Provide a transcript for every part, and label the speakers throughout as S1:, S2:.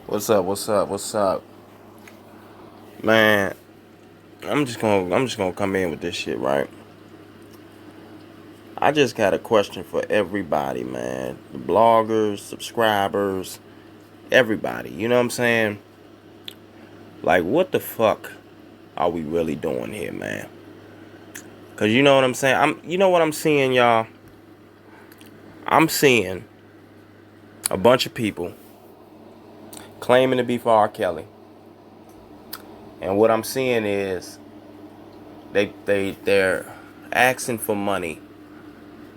S1: What's up? What's up? What's up? Man, I'm just gonna come in with this shit, right? I just got a question for everybody, man. The bloggers, subscribers, everybody. You know what I'm saying? Like, what the fuck are we really doing here, man? Cause you know what I'm saying? You know what I'm seeing, y'all? I'm seeing a bunch of people claiming to be for R. Kelly. And what I'm seeing is they're asking for money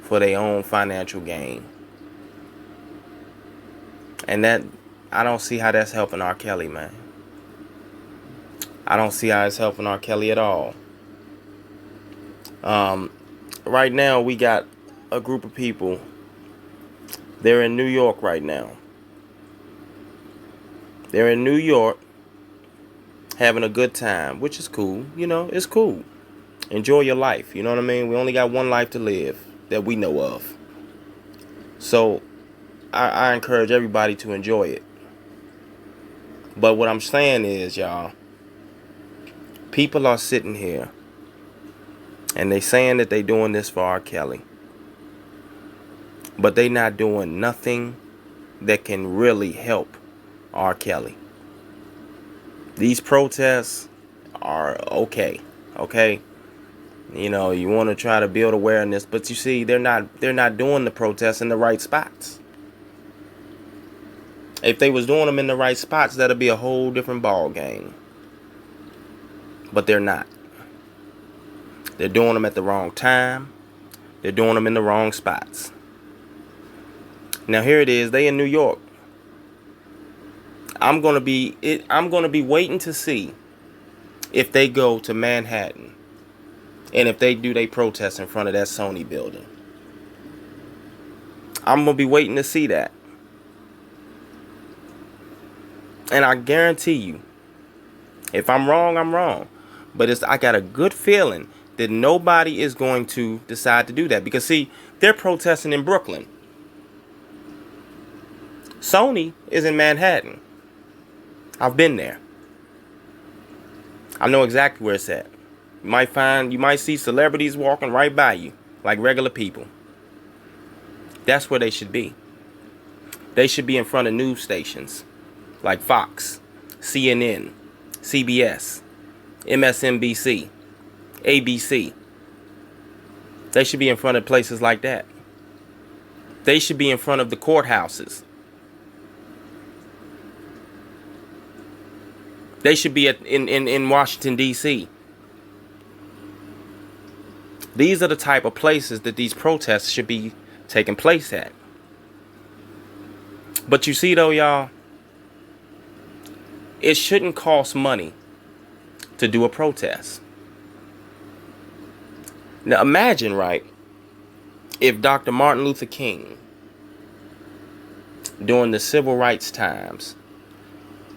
S1: for their own financial gain. And that, I don't see how that's helping R. Kelly, man. I don't see how it's helping R. Kelly at all. Um, right now, we got a group of people. They're in New York right now. They're in New York having a good time, which is cool. You know, it's cool. Enjoy your life. You know what I mean? We only got one life to live that we know of. So I encourage everybody to enjoy it. But what I'm saying is, y'all, people are sitting here and they saying that they doing this for R. Kelly. But they not doing nothing that can really help R. Kelly. These protests are okay. Okay? You know, you want to try to build awareness, but you see, they're not doing the protests in the right spots. If they was doing them in the right spots, that'd be a whole different ball game. But they're not. They're doing them at the wrong time. They're doing them in the wrong spots. Now here it is. They in New York. I'm gonna be waiting to see if they go to Manhattan and if they do they protest in front of that Sony building. I'm gonna be waiting to see that. And I guarantee you, if I'm wrong, I'm wrong. But I got a good feeling that nobody is going to decide to do that. Because see, they're protesting in Brooklyn. Sony is in Manhattan. I've been there. I know exactly where it's at. You might see celebrities walking right by you, like regular people. That's where they should be. They should be in front of news stations, like Fox, CNN, CBS, MSNBC, ABC. They should be in front of places like that. They should be in front of the courthouses. They should be in Washington, D.C. These are the type of places that these protests should be taking place at. But you see though, y'all, it shouldn't cost money to do a protest. Now imagine, right, if Dr. Martin Luther King, during the civil rights times,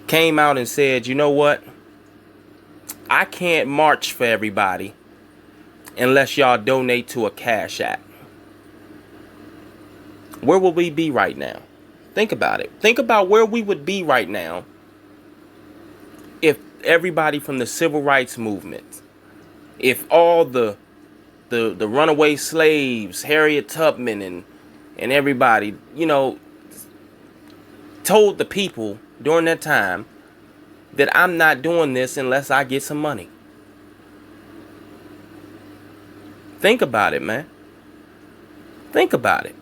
S1: came out and said, you know what? I can't march for everybody unless y'all donate to a Cash App. Where would we be right now? Think about it. Think about where we would be right now if everybody from the civil rights movement, if all the runaway slaves, Harriet Tubman and everybody, you know, told the people during that time that I'm not doing this unless I get some money. Think about it, man. Think about it.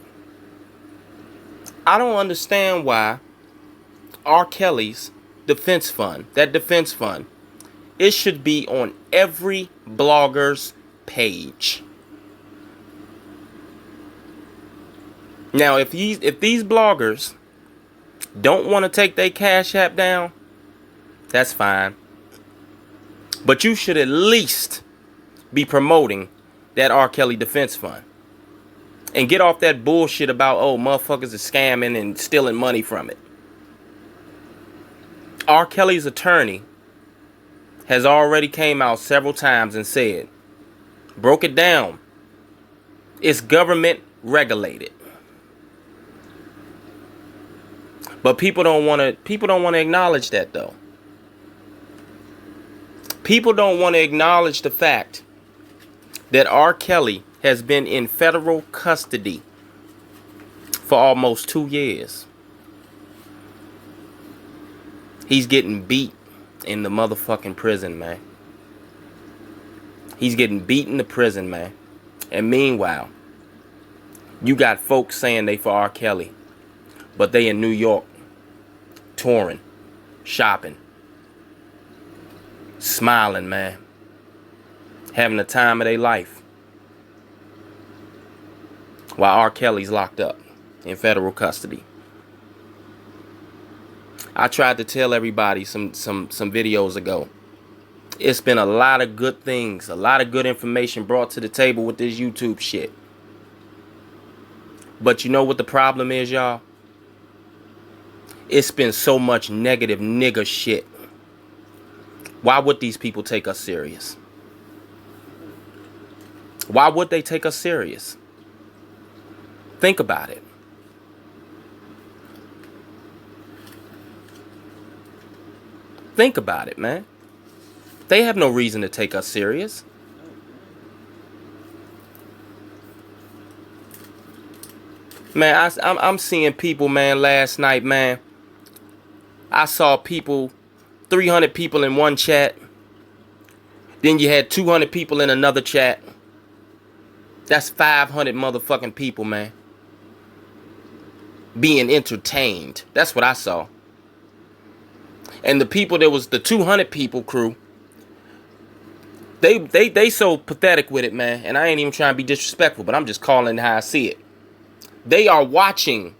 S1: I don't understand why R. Kelly's defense fund, that defense fund, it should be on every blogger's page. Now, if these bloggers don't want to take their Cash App down, that's fine. But you should at least be promoting that R. Kelly defense fund. And get off that bullshit about, oh, motherfuckers are scamming and stealing money from it. R. Kelly's attorney has already came out several times and said, broke it down, it's government regulated. But people don't want to acknowledge that though. People don't want to acknowledge the fact that R. Kelly has been in federal custody for almost 2 years. He's getting beat in the motherfucking prison, man. He's getting beat in the prison, man. And meanwhile, you got folks saying they for R. Kelly, but they in New York, touring, shopping, smiling, man. Having the time of their life. While R. Kelly's locked up in federal custody. I tried to tell everybody some videos ago. It's been a lot of good things, a lot of good information brought to the table with this YouTube shit. But you know what the problem is, y'all? It's been so much negative nigga shit. Why would these people take us serious? Why would they take us serious? Think about it. Think about it, man. They have no reason to take us serious. Man, I'm seeing people, man, last night, man. I saw people, 300 people in one chat. Then you had 200 people in another chat. That's 500 motherfucking people, man. Being entertained. That's what I saw. And the people, there was the 200 people crew. They so pathetic with it, man. And I ain't even trying to be disrespectful, but I'm just calling it how I see it. They are watching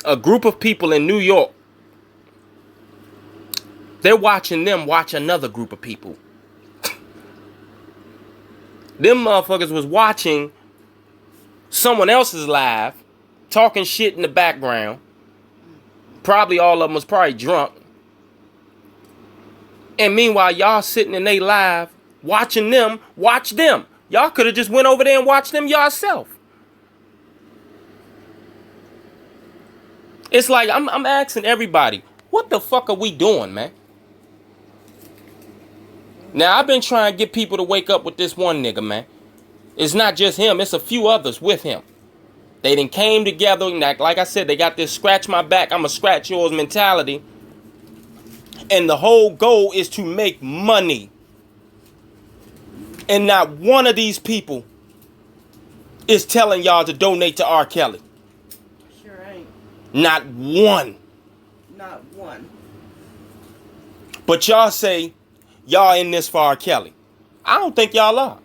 S1: a group of people in New York. They're watching them watch another group of people. Them motherfuckers was watching someone else's live, talking shit in the background. Probably all of them was probably drunk. And meanwhile, y'all sitting in they live, watching them watch them. Y'all could have just went over there and watched them yourself. It's like, I'm asking everybody, what the fuck are we doing, man? Now, I've been trying to get people to wake up with this one nigga, man. It's not just him. It's a few others with him. They done came together. Like I said, they got this scratch my back, I'ma scratch yours mentality. And the whole goal is to make money. And not one of these people is telling y'all to donate to R. Kelly.
S2: Sure ain't.
S1: Not one.
S2: Not one.
S1: But y'all say y'all in this for R. Kelly. I don't think y'all are.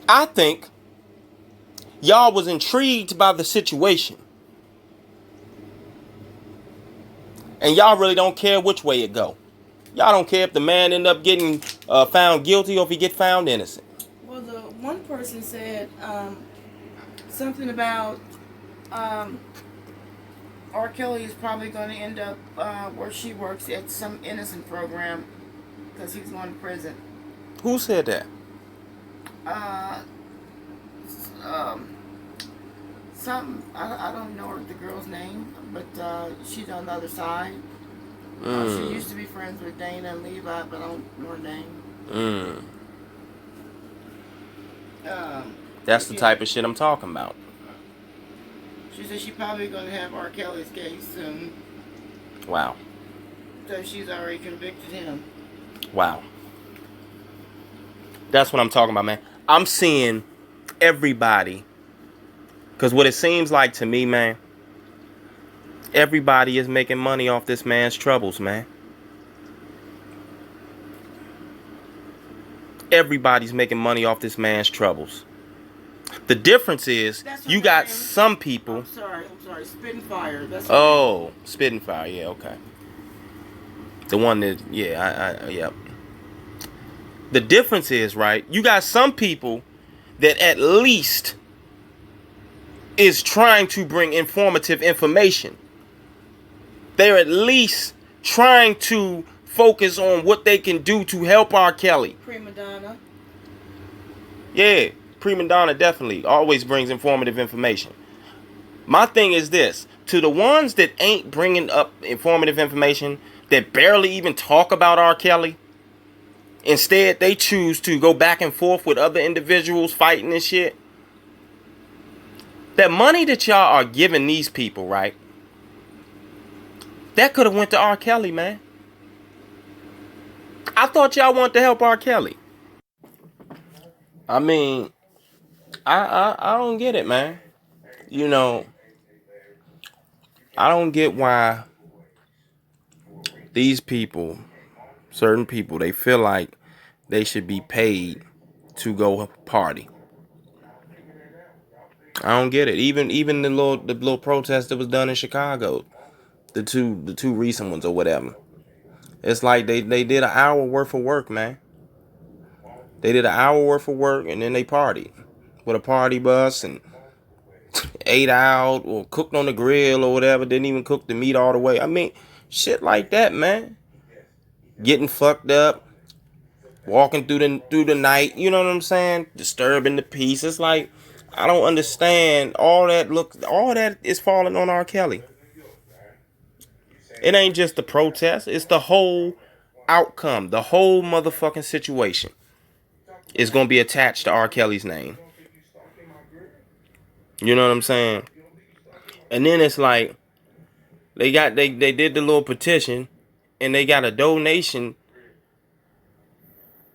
S1: I think y'all was intrigued by the situation. And y'all really don't care which way it go. Y'all don't care if the man end up getting found guilty or if he get found innocent.
S2: Well, the one person said something about R. Kelly is probably going to end up where she works at some innocent program because he's going to prison.
S1: Who said that?
S2: I don't know the girl's name, but she's on the other side. She used to be friends with Dana and Levi, but I don't know her name.
S1: That's the type of shit I'm talking about.
S2: She said she's probably going to have R. Kelly's case soon.
S1: Wow.
S2: So she's already convicted him.
S1: Wow. That's what I'm talking about, man. I'm seeing everybody. Because what it seems like to me, man, everybody is making money off this man's troubles, man. Everybody's making money off this man's troubles. The difference is you got some people.
S2: I'm sorry. Spitting Fire. That's
S1: Spitting Fire. Yeah, okay. The one that, yeah. The difference is, right, you got some people that at least is trying to bring informative information. They're at least trying to focus on what they can do to help R. Kelly.
S2: Prima Donna.
S1: Yeah, Prima Donna definitely always brings informative information. My thing is this: to the ones that ain't bringing up informative information, that barely even talk about R. Kelly, instead they choose to go back and forth with other individuals fighting and shit. That money that y'all are giving these people, right? That could have went to R. Kelly, man. I thought y'all wanted to help R. Kelly. I mean, I don't get it, man. You know, I don't get why these people, certain people, they feel like they should be paid to go party. I don't get it. Even the little protest that was done in Chicago, the two recent ones or whatever. It's like they did an hour worth of work, man. They did an hour worth of work and then they partied with a party bus and ate out or cooked on the grill or whatever. Didn't even cook the meat all the way. I mean, shit like that, man. Getting fucked up, walking through the night. You know what I'm saying? Disturbing the peace. It's like I don't understand all that. Look, all that is falling on R. Kelly. It ain't just the protest. It's the whole outcome. The whole motherfucking situation is gonna be attached to R. Kelly's name. You know what I'm saying? And then it's like they did the little petition and they got a donation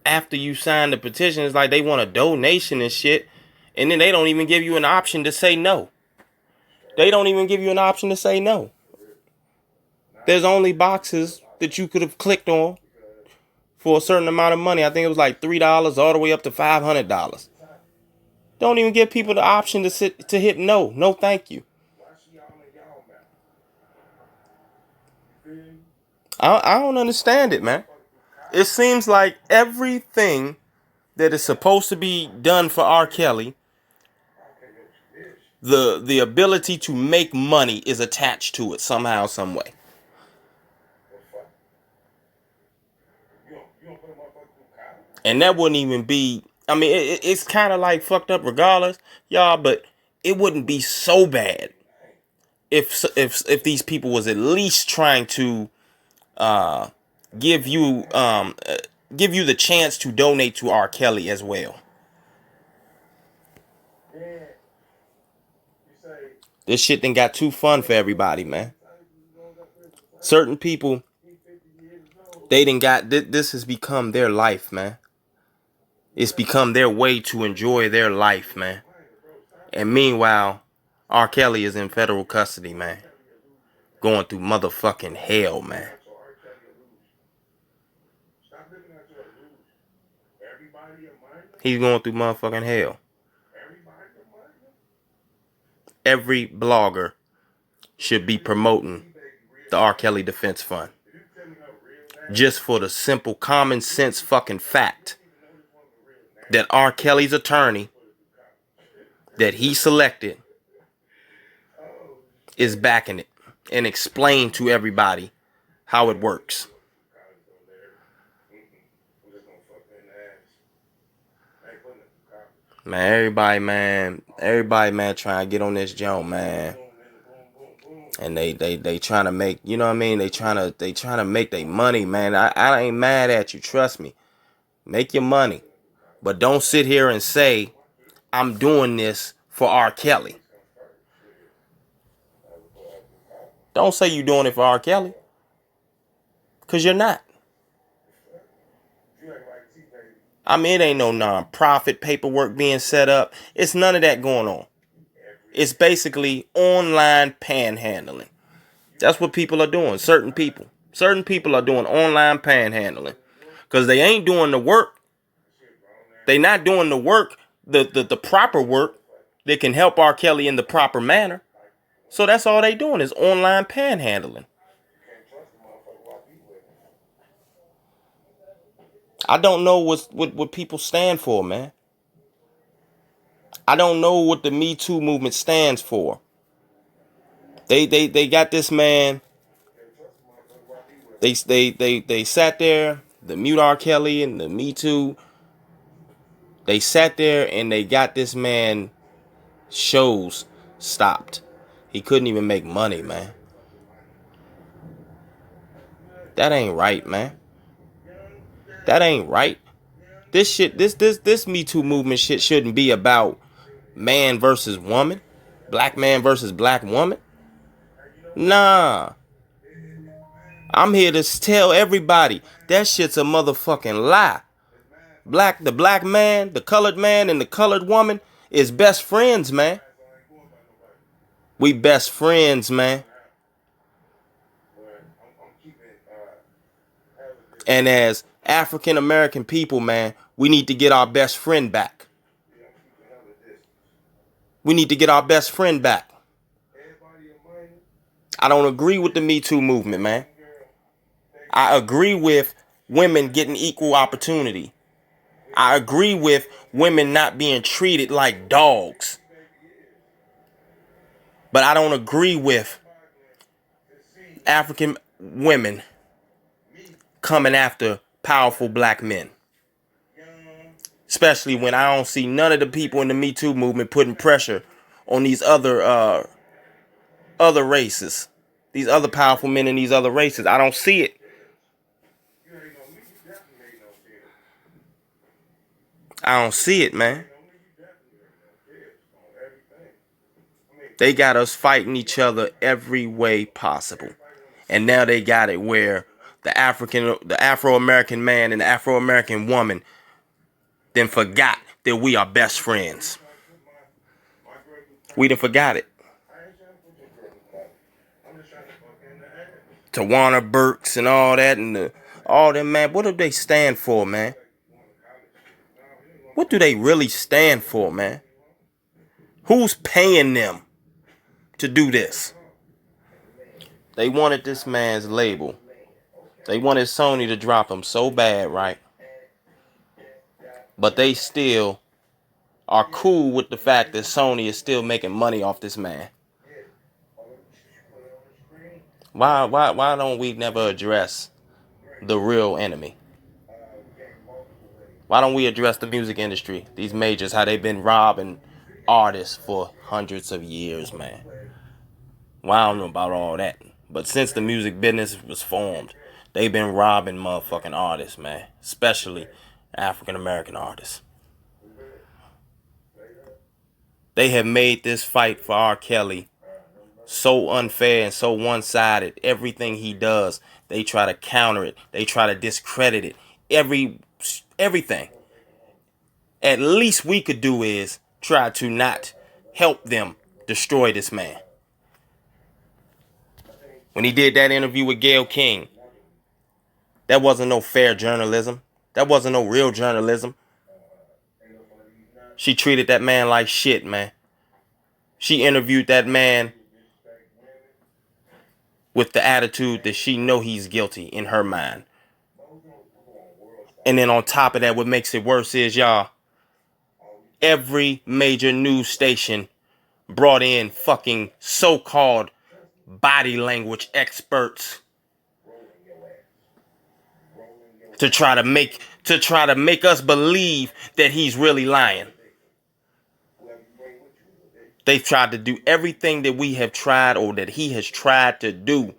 S1: after you sign the petition. It's like they want a donation and shit. And then they don't even give you an option to say no. They don't even give you an option to say no. There's only boxes that you could have clicked on for a certain amount of money. I think it was like $3 all the way up to $500. Don't even give people the option to hit no. No, thank you. I don't understand it, man. It seems like everything that is supposed to be done for R. Kelly, the ability to make money is attached to it somehow, some way. And that wouldn't even be. I mean, it's kind of like fucked up regardless, y'all. But it wouldn't be so bad if these people was at least trying to uh, give you give you the chance to donate to R. Kelly as well. This shit then got too fun for everybody, man. Certain people, they done got this has become their life, man. It's become their way to enjoy their life, man. And meanwhile, R. Kelly is in federal custody, man. Going through motherfucking hell, man. He's going through motherfucking hell. Every blogger should be promoting the R. Kelly Defense Fund. Just for the simple common sense fucking fact that R. Kelly's attorney that he selected is backing it and explain to everybody how it works. Man, everybody, man, trying to get on this joint, man. And they trying to make, you know what I mean? They trying to make their money, man. I ain't mad at you, trust me. Make your money. But don't sit here and say, I'm doing this for R. Kelly. Don't say you're doing it for R. Kelly. Because you're not. I mean, it ain't no non-profit paperwork being set up. It's none of that going on. It's basically online panhandling. That's what people are doing. Certain people are doing online panhandling. Because they ain't doing the work. They not doing the work, the proper work that can help R. Kelly in the proper manner. So that's all they doing is online panhandling. I don't know what people stand for, man. I don't know what the Me Too movement stands for. They got this man. They sat there, the Mute R. Kelly and the Me Too. They sat there and they got this man shows stopped. He couldn't even make money, man. That ain't right, man. That ain't right. This shit, this Me Too movement shit shouldn't be about man versus woman, black man versus black woman. Nah, I'm here to tell everybody that shit's a motherfucking lie. The black man, the colored man, and the colored woman is best friends, man. We best friends, man. And as African American people, man, we need to get our best friend back. We need to get our best friend back. I don't agree with the Me Too movement, man. I agree with women getting equal opportunity. I agree with women not being treated like dogs. But I don't agree with African women coming after powerful black men. Especially when I don't see none of the people in the Me Too movement putting pressure on these other races. These other powerful men in these other races. I don't see it. I don't see it, man. They got us fighting each other every way possible. And now they got it where the Afro-American man and the Afro-American woman then forgot that we are best friends. We done forgot it. Tawana Burks and all that and all them, man. What do they stand for, man? What do they really stand for, man? Who's paying them to do this? They wanted this man's label. They wanted Sony to drop him so bad, right? But they still are cool with the fact that Sony is still making money off this man. Why don't we never address the real enemy? Why don't we address the music industry? These majors, how they've been robbing artists for hundreds of years, man. Well, I don't know about all that. But since the music business was formed, they've been robbing motherfucking artists, man. Especially African American artists. They have made this fight for R. Kelly so unfair and so one-sided. Everything he does, they try to counter it. They try to discredit it. Everything. At least we could do is try to not help them destroy this man. When he did that interview with Gayle King, that wasn't no fair journalism. That wasn't no real journalism. She treated that man like shit, man. She interviewed that man with the attitude that she know he's guilty in her mind. And then on top of that, what makes it worse is, y'all, every major news station brought in fucking so-called body language experts to try to make us believe that he's really lying. They've tried to do everything that we have tried or that he has tried to do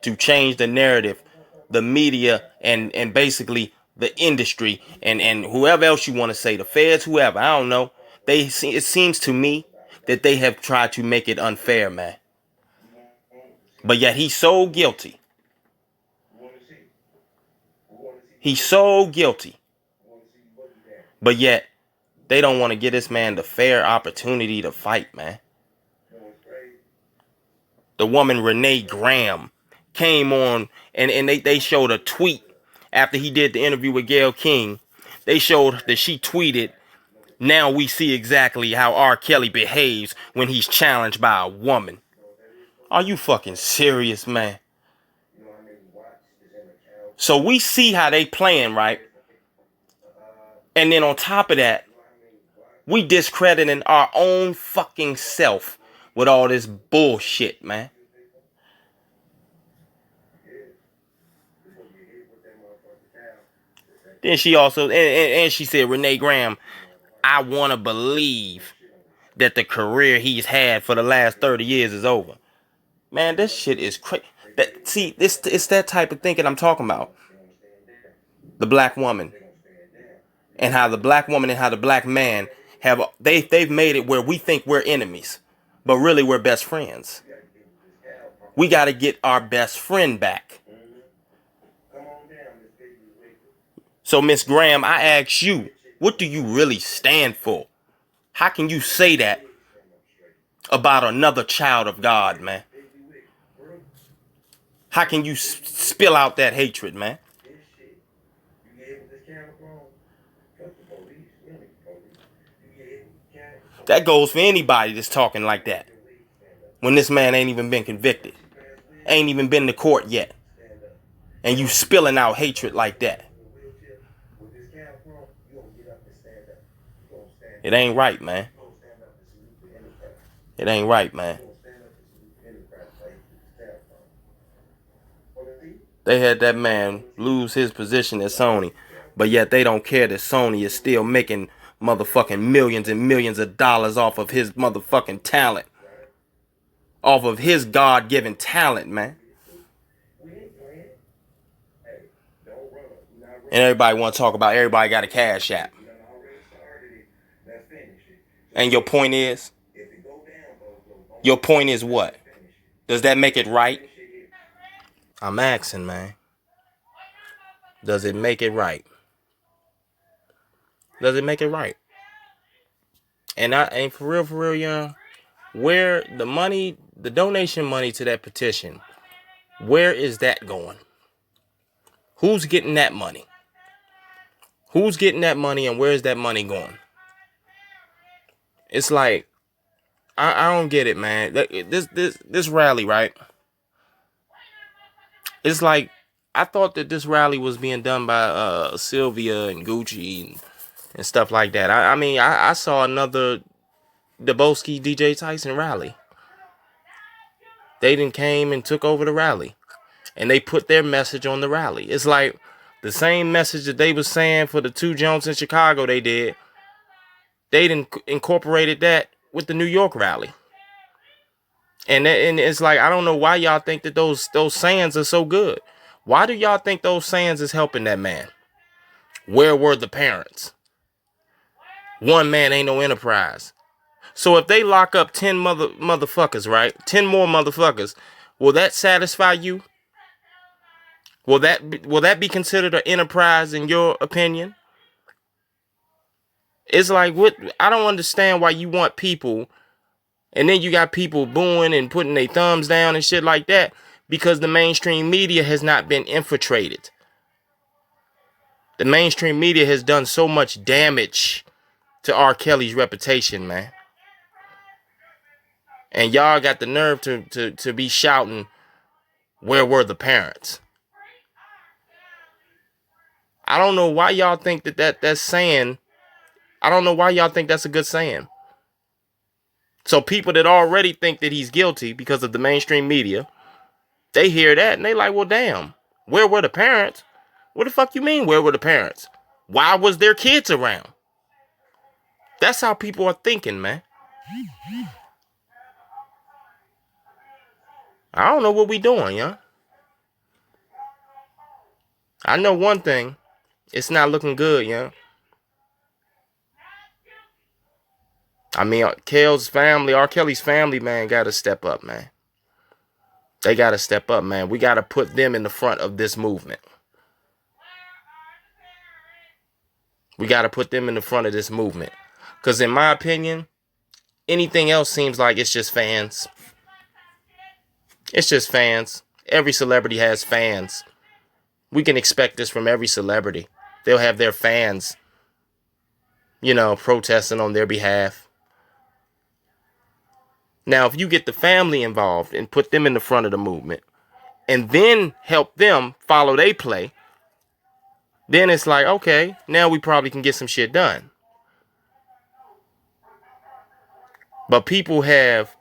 S1: to change the narrative, the media, and basically the industry and whoever else you want to say, the feds, whoever, I don't know. It seems to me that they have tried to make it unfair, man. But yet he's so guilty. He's so guilty. But yet they don't want to give this man the fair opportunity to fight, man. The woman Renee Graham came on and they showed a tweet after he did the interview with Gayle King. They showed that she tweeted, "Now we see exactly how R. Kelly behaves when he's challenged by a woman." Are you fucking serious, man? So we see how they playing, right? And then on top of that, we discrediting our own fucking self with all this bullshit, man. Then she also, and she said, Renee Graham, I want to believe that the career he's had for the last 30 years is over. Man, this shit is crazy. It's that type of thinking I'm talking about. The black woman. And how the black woman and how the black man they've made it where we think we're enemies. But really we're best friends. We gotta get our best friend back. So Miss Graham, I ask you, what do you really stand for? How can you say that about another child of God, man? How can you spill out that hatred, man? That goes for anybody that's talking like that. When this man ain't even been convicted. Ain't even been to court yet. And you spilling out hatred like that. It ain't right, man. It ain't right, man. They had that man lose his position at Sony, but yet they don't care that Sony is still making motherfucking millions and millions of dollars off of his motherfucking talent. Off of his God-given talent, man. And everybody want to talk about everybody got a cash app. And your point is? Your point is what? Does that make it right? I'm asking, man. Does it make it right? Does it make it right? And I ain't for real, young. Where the money, the donation money to that petition, where is that going? Who's getting that money? Who's getting that money and where's that money going? It's like, I don't get it, man. This rally, right? It's like, I thought that this rally was being done by Sylvia and Gucci and stuff like that. I mean, I saw another Deboski DJ Tyson rally. They done came and took over the rally. And they put their message on the rally. It's like the same message that they was saying for the 2 Jones in Chicago they did. They done incorporated that with the New York rally. And it's like, I don't know why y'all think that those sayings are so good. Why do y'all think those sayings is helping that man? Where were the parents? One man ain't no enterprise. So if they lock up 10 motherfuckers, right? 10 more motherfuckers, will that satisfy you? Will that be considered an enterprise in your opinion? It's like, what? I don't understand why you want people, and then you got people booing and putting their thumbs down and shit like that because the mainstream media has not been infiltrated. The mainstream media has done so much damage to R. Kelly's reputation, man. And y'all got the nerve to be shouting, where were the parents? I don't know why y'all think that's saying. I don't know why y'all think that's a good saying. So people that already think that he's guilty because of the mainstream media, they hear that and they like, well, damn, where were the parents? What the fuck you mean, where were the parents? Why was their kids around? That's how people are thinking, man. I don't know what we doing, y'all. I know one thing. It's not looking good, y'all. I mean, R. Kelly's family, man, got to step up, man. They got to step up, man. We got to put them in the front of this movement. We got to put them in the front of this movement. Because in my opinion, anything else seems like it's just fans. It's just fans. Every celebrity has fans. We can expect this from every celebrity. They'll have their fans, protesting on their behalf. Now, if you get the family involved and put them in the front of the movement and then help them follow their play, then it's like, okay, now we probably can get some shit done. But people have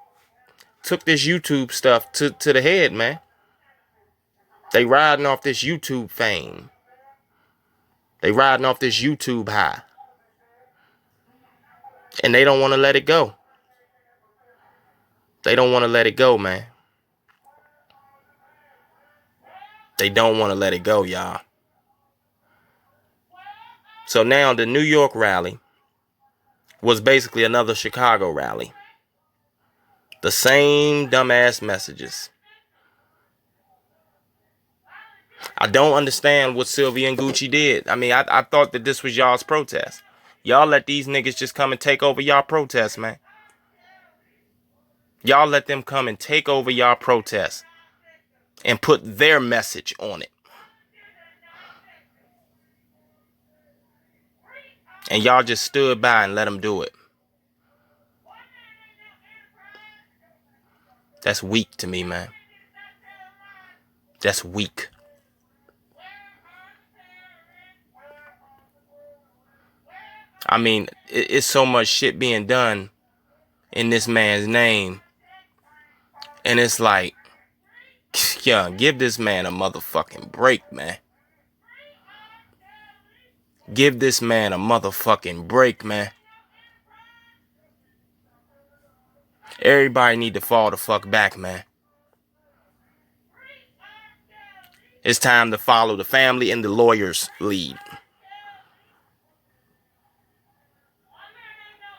S1: took this YouTube stuff to the head, man. They riding off this YouTube fame. They riding off this YouTube high. And they don't want to let it go. They don't want to let it go, man. They don't want to let it go, y'all. So now the New York rally was basically another Chicago rally. The same dumbass messages. I don't understand what Sylvia and Gucci did. I mean, I thought that this was y'all's protest. Y'all let these niggas just come and take over y'all protest, man. Y'all let them come and take over y'all protest and put their message on it. And y'all just stood by and let them do it. That's weak to me, man. That's weak. I mean, it's so much shit being done in this man's name. And it's like, yeah, give this man a motherfucking break, man. Give this man a motherfucking break, man. Everybody need to fall the fuck back, man. It's time to follow the family and the lawyers' lead.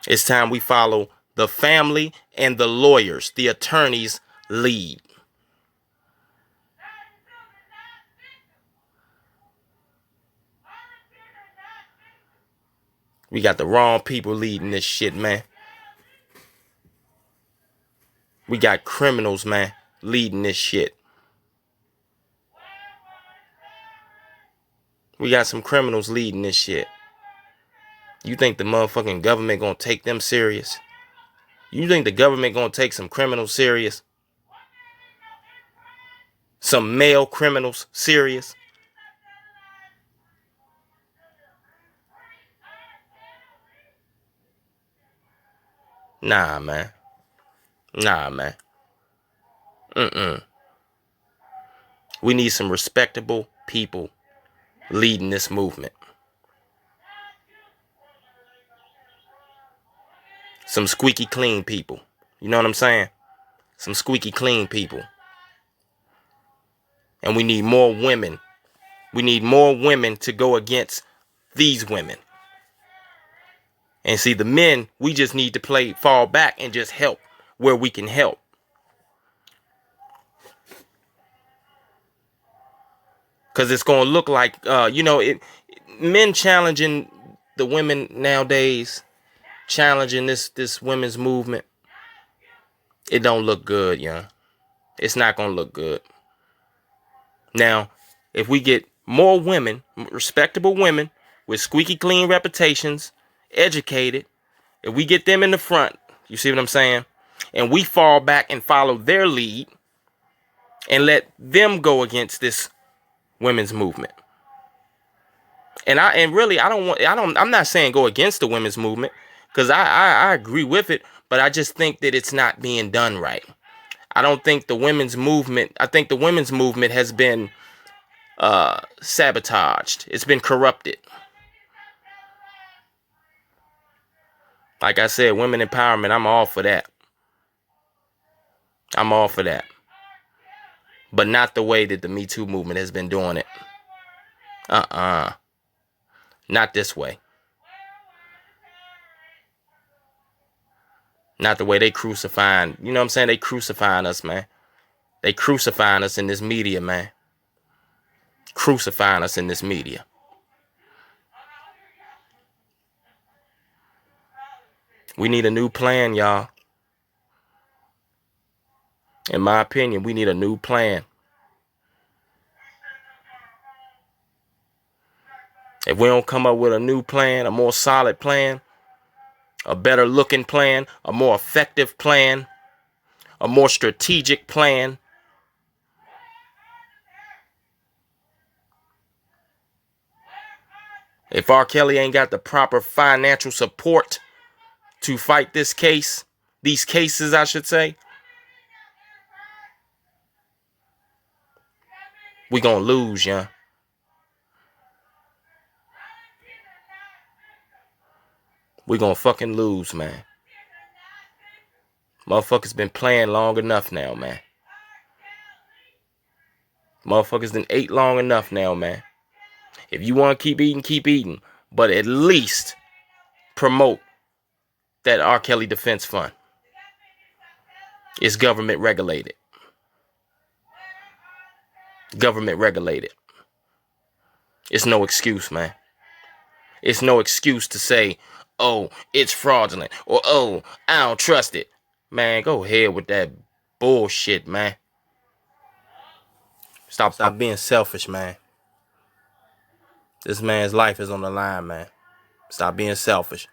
S1: It's time we follow the family and the lawyers, the attorneys' lead. We got the wrong people leading this shit, man. We got criminals, man, leading this shit. We got some criminals leading this shit. You think the motherfucking government gonna take them serious? You think the government gonna take some criminals serious? Some male criminals serious? Nah, man. Nah, man. We need some respectable people leading this movement. Some squeaky clean people. You know what I'm saying? Some squeaky clean people. And we need more women. We need more women to go against these women. And see, the men, we just need to fall back and just help where we can help. Because it's going to look like, men challenging the women nowadays, challenging this women's movement. It don't look good, young. It's not going to look good. Now, if we get more women, respectable women with squeaky clean reputations, educated, if we get them in the front, you see what I'm saying? And we fall back and follow their lead and let them go against this women's movement. I'm not saying go against the women's movement, because I agree with it, but I just think that it's not being done right. I think the women's movement has been sabotaged. It's been corrupted. Like I said, women empowerment, I'm all for that. I'm all for that. But not the way that the Me Too movement has been doing it. Not this way. Not the way they crucifying. You know what I'm saying? They crucifying us, man. They crucifying us in this media, man. Crucifying us in this media. We need a new plan, y'all. In my opinion, we need a new plan. If we don't come up with a new plan, a more solid plan, a better looking plan, a more effective plan, a more strategic plan, if R. Kelly ain't got the proper financial support to fight this case, these cases, I should say, we gonna lose, yeah. We gonna fucking lose, man. Motherfuckers been playing long enough now, man. Motherfuckers done ate long enough now, man. If you want to keep eating, keep eating. But at least promote that R. Kelly Defense Fund. It's government regulated. Government regulated. It's no excuse, man. It's no excuse to say, oh, it's fraudulent. Or, oh, I don't trust it. Man, go ahead with that bullshit, man. Stop being selfish, man. This man's life is on the line, man. Stop being selfish.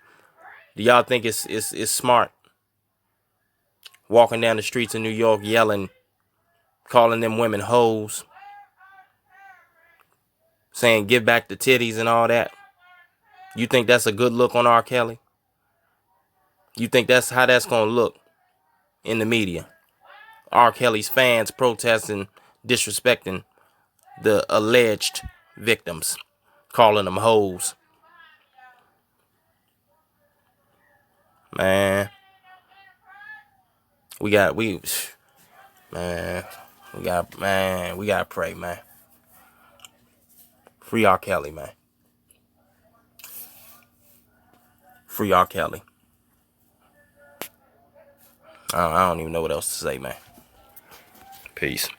S1: Do y'all think it's smart? Walking down the streets of New York yelling, calling them women hoes, saying give back the titties and all that. You think that's a good look on R. Kelly? You think that's how that's gonna look in the media? R. Kelly's fans protesting, disrespecting the alleged victims, calling them hoes. Man, we gotta pray, man. Free R. Kelly, man. Free R. Kelly. I don't even know what else to say, man. Peace.